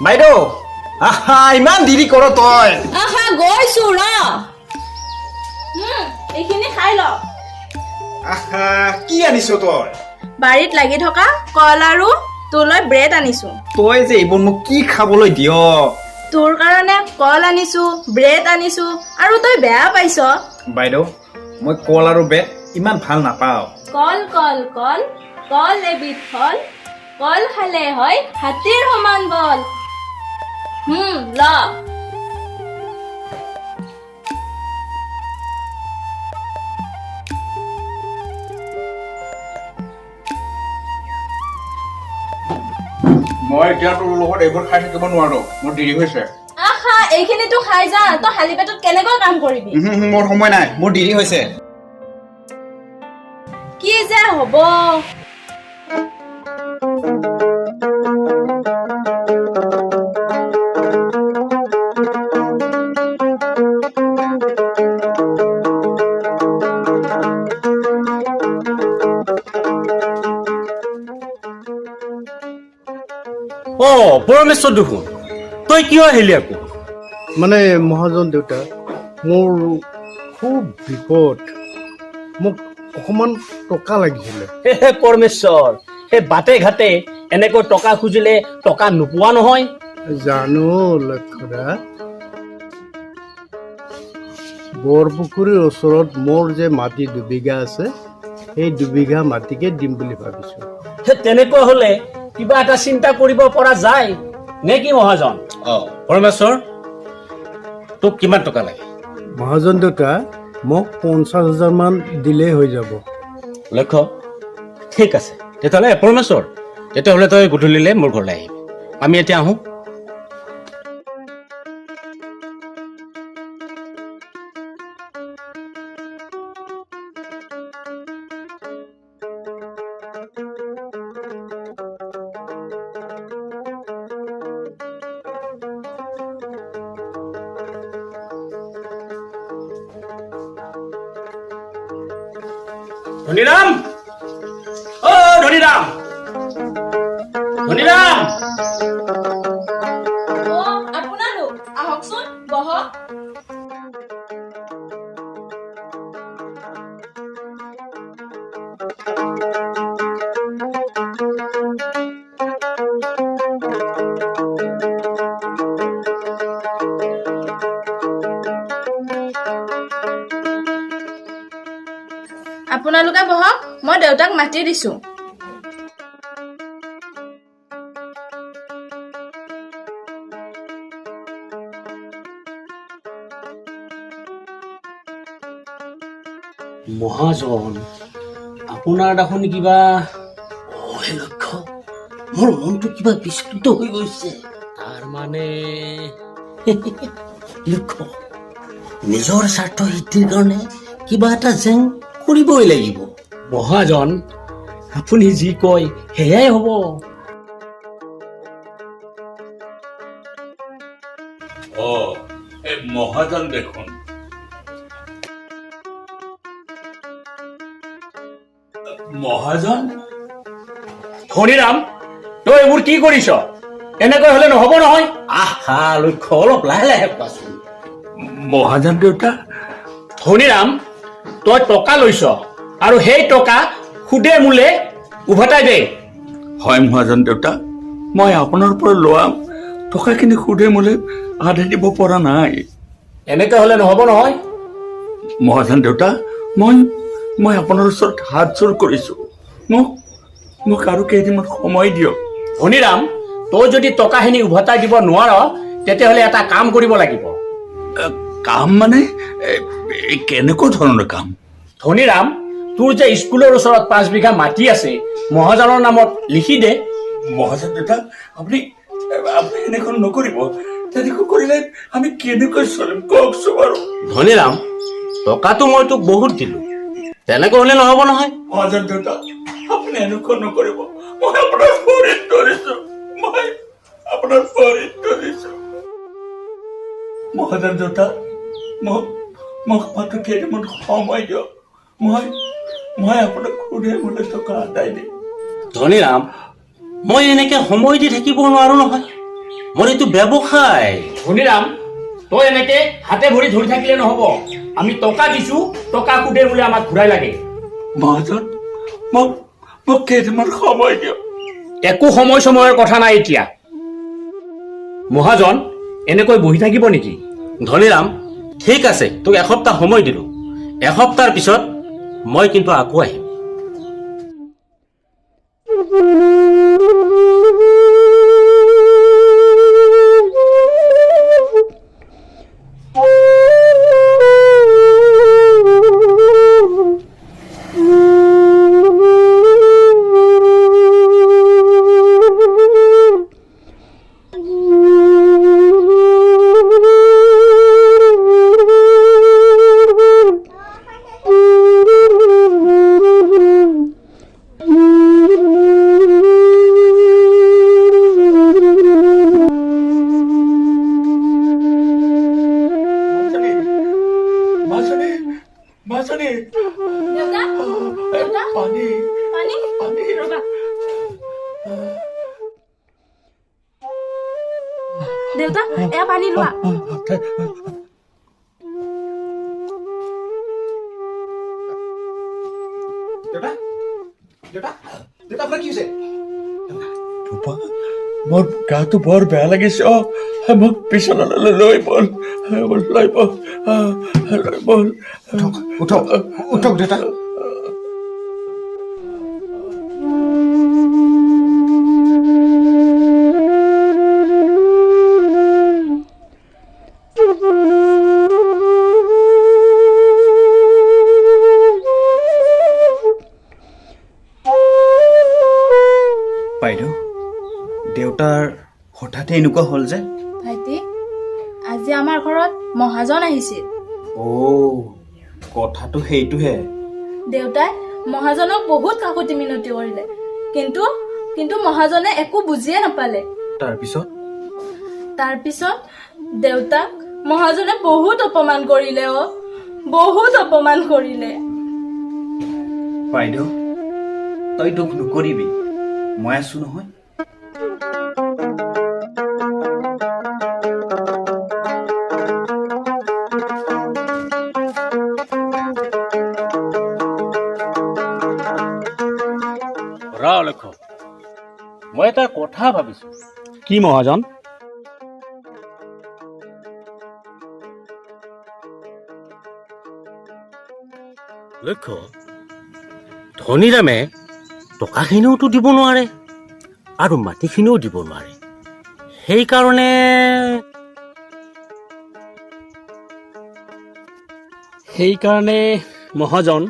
বাইদেউ আহা ইমান দেৰি কৰ তই আহা গৈছো ৰ এইখিনি খাই ল আহা কি আনিছ তই বাৰীত লাগি থকা কল আৰু তোলৈ ব্ৰেড আনিছো তই যে এইবোৰ মোক কি খাবলৈ দিয় তোৰ কাৰণে কল আনিছো ব্ৰেড আনিছো আৰু তই বেয়া পাইছ বাইদেউ মই কল আৰু ব্ৰেড ইমান ভাল নাপাওঁ কল কল কল কল এবিধ ফল কল খালে হয় হাতীৰ সমান বল ল মই এতিয়া তোৰ লগত এইবোৰ খাই থাকিব নোৱাৰো মোৰ দেৰি হৈছে আহা এইখিনিতো খাই যা তই খালী পেটত কেনেকৈ কাম কৰিবি মোৰ সময় নাই মোৰ দেৰি হৈছে কি যে হ'ব পৰমেশ্বৰ দেখোন তই কিয় আহিলি আকৌ মানে মহাজন দেউতা মোৰ খুব বিপদ মোক অকণমান টকা লাগিছিলে হে পৰমেশ্বৰ সেই বাটে ঘাটে এনেকৈ টকা খুজিলে টকা নোপোৱা নহয় জানো লক্ষ্যদা বৰপুখুৰীৰ ওচৰত মোৰ যে মাটি 2 বিঘা আছে সেই 2 বিঘা মাটিকে দিম বুলি ভাবিছোঁ সেই তেনেকুৱা হলে কিবা এটা চিন্তা কৰিব পৰা যায় নে কি মহাজন পৰমেশ্বৰ তোক কিমান টকা লাগে মহাজন দেউতা মোক 50,000 মান দিলেই হৈ যাব লক্ষ্য ঠিক আছে তেতিয়াহ'লে পৰমেশ্বৰ তেতিয়াহ'লে তই গধূলিলৈ মোৰ ঘৰলৈ আহিবি আমি এতিয়া আহোঁ ধনীৰাম ধনীৰাম ধনীৰাম আপোনালোক আহকচোন বহক আপোনালোকে বহক মই দেউতাক মাতি দিছো মহাজন আপোনাৰ দেখোন কিবা লক্ষ্য মোৰ মনটো কিবা বিস্কৃত হৈ গৈছে তাৰ মানে লক্ষ্য নিজৰ স্বাৰ্থ সিদ্ধিৰ কাৰণে কিবা এটা যেন কৰিবই লাগিব মহাজন আপুনি যি কয় সেয়াই হ'ব মহাজন দেখোন মহাজন ধনীৰাম তই এইবোৰ কি কৰিছ এনেকৈ হলে নহব নহয় আহা লক্ষ্য অলপ লাহে লাহে কোৱাচোন মহাজন দেউতা ধনীৰাম তই টকা লৈছ আৰু সেই টকা সুদে মূলে উভতাই দে হয় মহাজন দেউতা মই আপোনাৰ পৰা লোৱা টকাখিনি সুদে মূলে আদায় দিব পৰা নাই এনেকৈ হলে নহব নহয় মহাজন দেউতা মই আপোনাৰ ওচৰত হাত জোৰ কৰিছো মোক আৰু কেইদিনমান সময় দিয়ক ধনীৰাম তই যদি টকাখিনি উভতাই দিব নোৱাৰ তেতিয়াহ'লে এটা কাম কৰিব লাগিব কাম মানে কেনেকুৱা ধৰণৰ কাম ধনীৰাম তোৰ যে স্কুলৰ ওচৰত 5 বিঘা মাটি আছে মহাজনৰ নামত লিখি দে মহাজন দেউতা আপুনি এনেখন নকৰিব তেনেকৈ কৰিলে আমি কেনেকৈ চলিম কওকচোন বাৰু ধনীৰাম টকাটো মই তোক বহুত দিলো তেনেকৈ হলে নহব নহয় মহাজন দেউতা আপুনি এনেকুৱা নকৰিব মই আপোনাৰ ভৰিত ধৰিছো মহাজন দেউতা মোক মাত্ৰ কেইটামান সময় দিয়ক মই আপোনাক সুধে মূলে টকা আদায় দিম ধনীৰাম মই এনেকে সময় দি থাকিব নোৱাৰো নহয় মোৰ এইটো ব্যৱসায়। ধনীৰাম, তই এনেকে হাতে ভৰি ধৰি থাকিলে নহব। আমি টকা দিছো, টকা সুধে বোলে আমাক ঘূৰাই লাগে। মহাজন, মোক কেইদিনমান সময় দিয়ক। একো সময়ৰ কথা নাই এতিয়া। মহাজন এনেকৈ বহি থাকিব নেকি? ধনীৰাম, ঠিক আছে, তোক এসপ্তাহ সময় দিলো। এসপ্তাহৰ পিছত মই কিন্তু আকৌ আহিম। দেউতা দেউতা পানী ৰবা। দেউতা এয়া পানী লোৱা। আপোনাৰ কি হৈছে? মোৰ গাটো বৰ বেয়া লাগিছে। মোক বিচনালৈ লৈ বল। উঠক দেউতা। বাইদেউ, দেউতাৰ হঠাতে এনেকুৱা হ'ল যে? ভাইটি, আজি আমাৰ ঘৰত মহাজন আহিছিল। কথাটো সেইটোহে। দেউতাই মহাজনক বহুত কাকতি মিনতি কৰিলে, কিন্তু মহাজনে একো বুজিয়ে নাপালে। তাৰপিছত দেউতাক মহাজনে বহুত অপমান কৰিলে। বহুত অপমান কৰিলে। বাইদেউ, তই দুখ নকৰিবি, মই আছো নহয়। লক্ষ্য, মই এটা কথা ভাবিছো। কি মহাজন? লক্ষ্য, ধনীৰামে টকাখিনিওতো দিব নোৱাৰে আৰু মাটিখিনিও দিব নোৱাৰে। সেইকাৰণে মহাজন,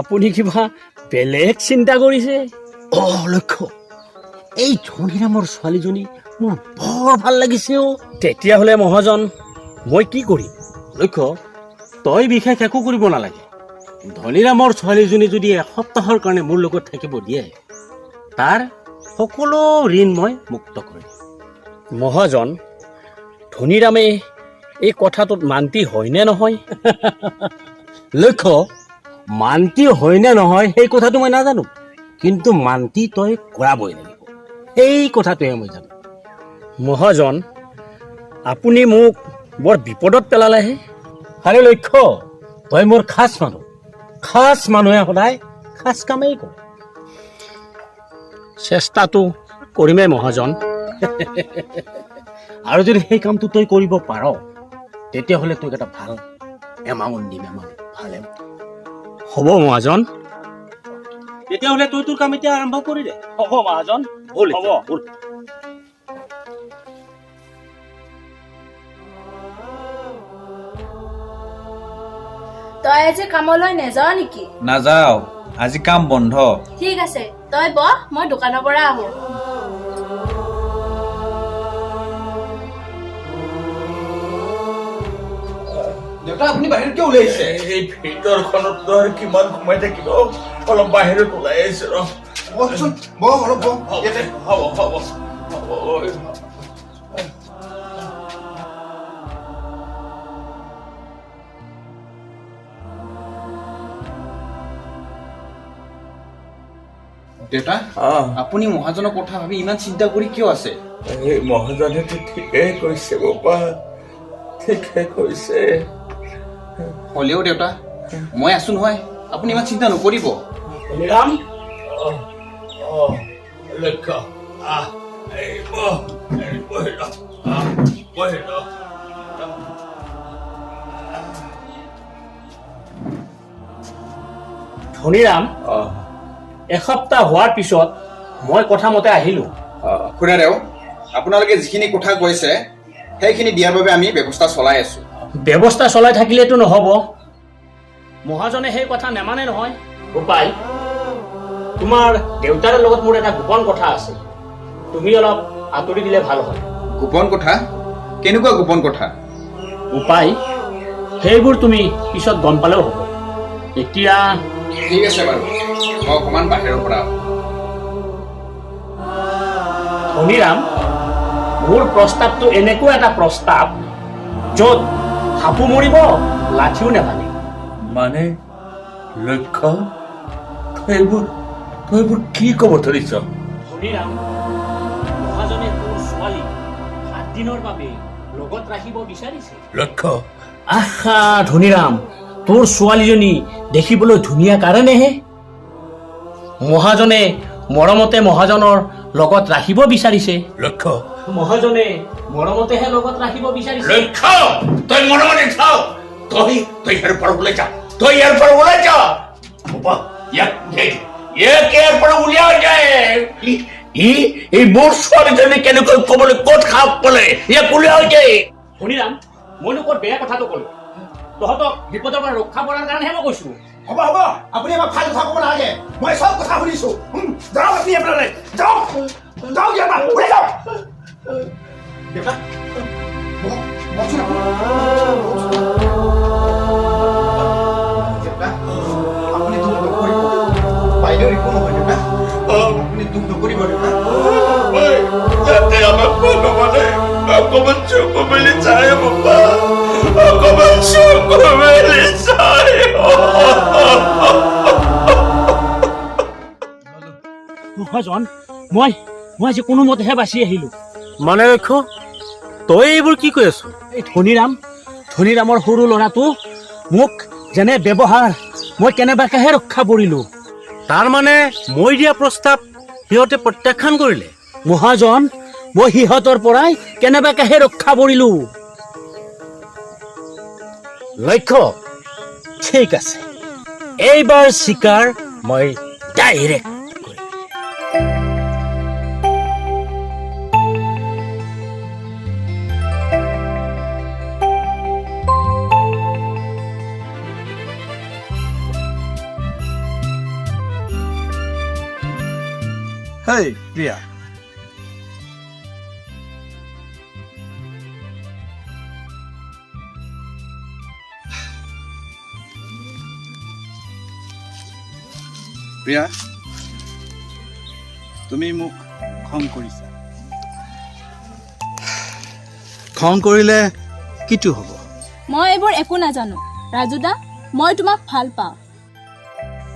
আপুনি কিবা বেলেগ চিন্তা কৰিছে? লক্ষ্য, এই ধনীৰামৰ ছোৱালীজনী মোৰ বৰ ভাল লাগিছে। তেতিয়াহ'লে মহাজন, মই কি কৰিম? লক্ষ্য, তই বিশেষ একো কৰিব নালাগে। ধনীৰামৰ ছোৱালীজনী যদি এসপ্তাহৰ কাৰণে মোৰ লগত থাকিব দিয়ে, তাৰ সকলো ঋণ মই মুক্ত কৰিম। মহাজন, ধনীৰামে এই কথাটোত মান্তি হয়নে নহয়? লক্ষ্য, মান্তি হয়নে নহয় সেই কথাটো মই নাজানো, কিন্তু মান্তি তই কৰাবই লাগিব, সেই কথাটোহে মই জানো। মহাজন, আপুনি মোক বৰ বিপদত পেলালেহে। আৰে লক্ষ্য, তই মোৰ খাচ মানুহে সদায় খাচ কামেই কৰে। চেষ্টাটো কৰিমেই মহাজন। আৰু যদি সেই কামটো তই কৰিব পাৰ, তেতিয়াহ'লে তোক এটা ভাল এমাউণ্ট দিম। ভাল হ'ব মহাজন। তেতিয়াহ'লে তই তোৰ কাম এতিয়া আৰম্ভ কৰি দে। হ'ব মহাজন, হ'ব। তই আজি কামলৈ নেযাৱ নেকি? নাযাওঁ, আজি কাম বন্ধ। ঠিক আছে, তই বহ, মই দোকানৰ পৰা আহো। দেউতা, আপুনি বাহিৰত কিয় ওলাই আহিছে? এই ভিতৰখনত আৰু কিমান সোমাই থাকিব, অলপ বাহিৰত ওলাই আহিছে। বহচোন, বহ অলপ বহ। ইয়াতে। হ'ব। দেউতা, আপুনি মহাজনৰ কথা ভাবি ইমান চিন্তা কৰি কিয় আছে? এই মহাজনেতো ঠিকেই কৈছে বাবা, ঠিকে কৈছে। হ'লেও দেউতা মই আছো নহয়, আপুনি ইমান চিন্তা নকৰিব। ধনীৰাম, লক্ষ্য আহ, এই বহি ৰ, বহি ৰ। ধনীৰাম, এসপ্তাহ হোৱাৰ পিছত মই কথা মতে আহিলোঁ। খুৰাদেউ, আপোনালোকে যিখিনি কথা কৈছে সেইখিনি দিয়াৰ বাবে আমি ব্যৱস্থা চলাই আছো। ব্যৱস্থা চলাই থাকিলেতো নহ'ব, মহাজনে সেই কথা নেমানে নহয়। গোপাল, তোমাৰ দেউতাৰ লগত মোৰ এটা গোপন কথা আছে, তুমি অলপ আঁতৰি দিলে ভাল হয়। গোপন কথা? কেনেকুৱা গোপন কথা? গোপাল, সেইবোৰ তুমি পিছত গম পালেও হ'ব। এতিয়া ঠিক আছে বাৰু, মই অকণমান বাহিৰৰ পৰা ধনীৰাম, মোৰ প্ৰস্তাৱটো এনেকুৱা এটা প্ৰস্তাৱ য'ত সাপো মৰিব, লাঠিও নেভাঙে। মানে লক্ষ্য, তই এইবোৰ কি ক'ব ধৰিছ? ধনীৰাম, মহাজনে তোৰ ছোৱালী 7 দিনৰ বাবে লগত ৰাখিব বিচাৰিছে। লক্ষ্য, আহা ধনীৰাম, তোৰ ছোৱালীজনী দেখিবলৈ ধুনীয়া কাৰণেহে মহাজনে মৰমতে মহাজনৰ লগত ৰাখিব বিচাৰিছে। লক্ষ্য, মহাজনে মৰমতেহে লগত ৰাখিব বিচাৰিছে। লক্ষ্য, তই মনে চাও, তই ইয়াৰ পৰা ওলাই যা, তই ইয়াৰ পৰা ওলাই যা। বাবা, ইয়াক ইয়াৰ পৰা উলিয়াই যায়। এই মোৰ ছোৱালীজনী কেনেকৈ ক'বলৈ ক'ত সাপ পালে, ইয়াক উলিয়াই যায়। ধনীৰাম, মইনো ক'ত বেয়া কথাটো ক'লো, তহঁতক বিপদৰ পৰা ৰক্ষা কৰাৰ কাৰণেহে মই কৈছো। হ'ব হ'ব, আপুনি এবাৰ ভাল কথা ক'ব নালাগে, মই চব কথা শুনিছো। যাওক আপুনি আপোনালৈ, যাওক যাওক, ইয়াৰ পৰা ওলাই যাওক। দেউতা, বহকচোন আপুনি। দেউতা, আপুনি দুখ নকৰিব, বাইদেউৰ একো নহয় দেউতা, আপুনি দুখ নকৰিব দেউতা। যাতে আমাক ভগৱানে অকমান চকু মেলি চায় বাবা, অকমান চকু মেলি চায়। মহাজন, মই আজি কোনোমতেহে বাচি আহিলো। মানে লক্ষ্য, তই এইবোৰ কি কৈ আছ? এই ধনীৰামৰ সৰু ল'ৰাটো মোক যেনে ব্যৱহাৰ, মই কেনেবাকেহে ৰক্ষা কৰিলো। তাৰ মানে মই দিয়া প্ৰস্তাৱ সিহঁতে প্ৰত্যাখ্যান কৰিলে? মহাজন, মই সিহঁতৰ পৰাই কেনেবাকেহে ৰক্ষা কৰিলো। লক্ষ্য, ঠিক আছে, এইবাৰ চিকাৰ মই ডাইৰেক্ট হেই প্ৰিয়া, প্ৰিয়া, তুমি মোক খং কৰিছা। খং কৰিলে কিটো হ'ব? মই এইবোৰ একো নাজানো। ৰাজুদা, মই তোমাক ভাল পাওঁ।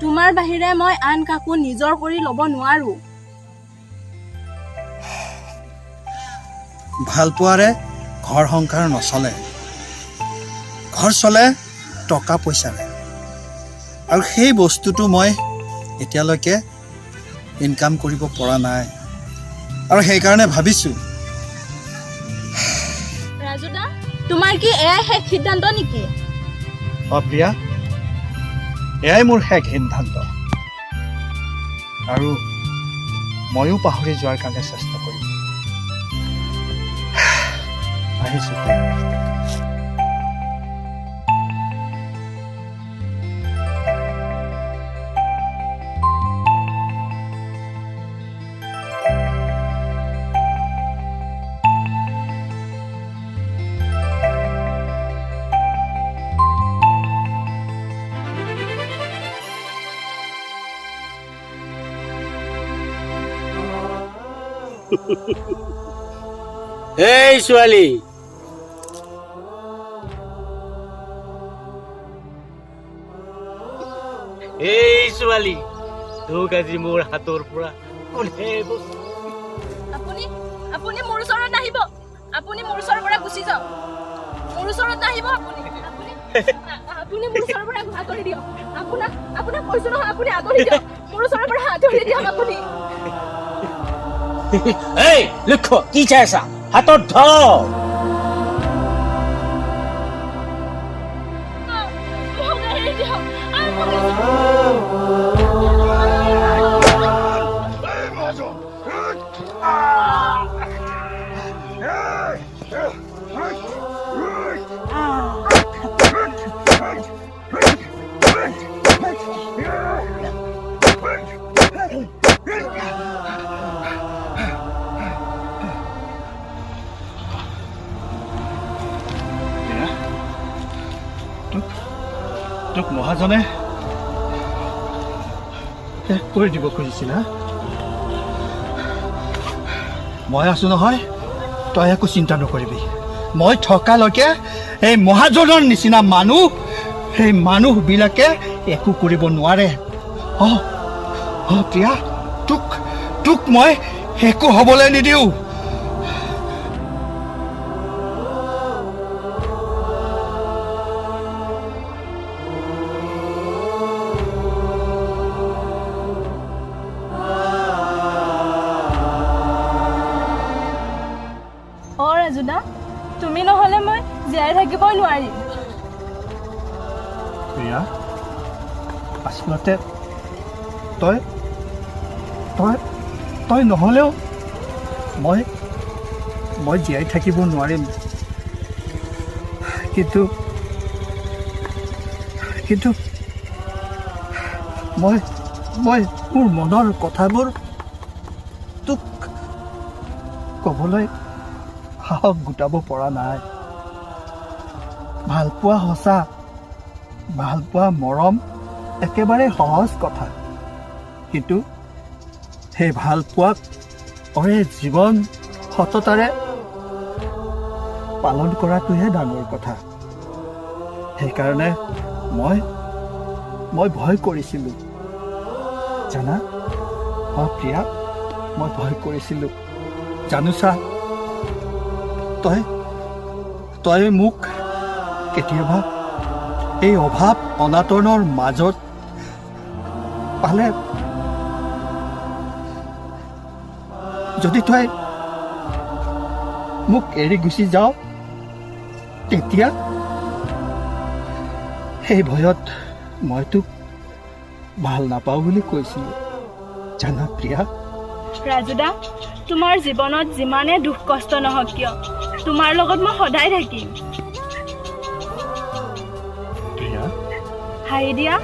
তোমাৰ বাহিৰে মই আন কাকো নিজৰ কৰি ল'ব নোৱাৰো। ভাল পোৱাৰে ঘৰ সংসাৰ নচলে, ঘৰ চলে টকা পইচাৰে, আৰু সেই বস্তুটো মই এতিয়ালৈকে ইনকাম কৰিব পৰা নাই, আৰু সেইকাৰণে ভাবিছোঁ। ৰাজুদা, তোমাৰ কি এয়াই শেষ সিদ্ধান্ত নেকি? প্ৰিয়া, এয়াই মোৰ শেষ সিদ্ধান্ত, আৰু ময়ো পাহৰি যোৱাৰ কাৰণে চেষ্টা কৰিম। আহিছোঁ। এই ছোৱালী, তোক আজি মোৰ হাতৰ পৰা আপুনি আপুনি মোৰ ওচৰত নাহিব আপুনি মোৰ ওচৰৰ পৰা গুচি যাওক মোৰ ওচৰত নাহিব আপুনি আপুনি মোৰ ওচৰৰ পৰা আঁতৰি দিয়ক আপোনাক কৈছো নহয় আপুনি আঁতৰি দিয়ক মোৰ ওচৰৰ পৰা আঁতৰি দিয়ক আপুনি এই লক্ষ্য কি চাই আছা হাতত ধৰ মোক এৰি দিয়ক তোক মহাজনে শেষ কৰি দিব খুজিছিল হা মই আছো নহয় তই একো চিন্তা নকৰিবি মই থকালৈকে এই মহাজনৰ নিচিনা মানুহ সেই মানুহবিলাকে একো কৰিব নোৱাৰে প্ৰিয়া তোক মই একো হ'বলৈ নিদিওঁ ৰাজুদা তুমি নহ'লে মই জীয়াই থাকিবই নোৱাৰিম প্ৰিয়া আচলতে তই তই তই নহ'লেও মই জীয়াই থাকিব নোৱাৰিম কিন্তু মই মোৰ মনৰ কথাবোৰ তোক ক'বলৈ সাহস গোটাব পৰা নাই ভালপোৱা সঁচা ভালপোৱা মৰম একেবাৰে সহজ কথা কিন্তু সেই ভালপোৱাক অৰে জীৱন সততাৰে পালন কৰাটোহে ডাঙৰ কথা সেইকাৰণে মই ভয় কৰিছিলোঁ জানা প্ৰিয়া মই ভয় কৰিছিলোঁ জানোছা তই মোক কেতিয়াবা এই অভাৱ অনাটনৰ মাজত পালে যদি তই মোক এৰি গুচি যাও তেতিয়া সেই ভয়ত মই তোক ভাল নাপাওঁ বুলি কৈছিলোঁ জানা প্ৰিয়া ৰাজুদা তোমাৰ জীৱনত যিমানে দুখ কষ্ট নহওক কিয় তোমাৰ লগত মই সদায় থাকিম প্ৰিয়া হাঁহি দিয়া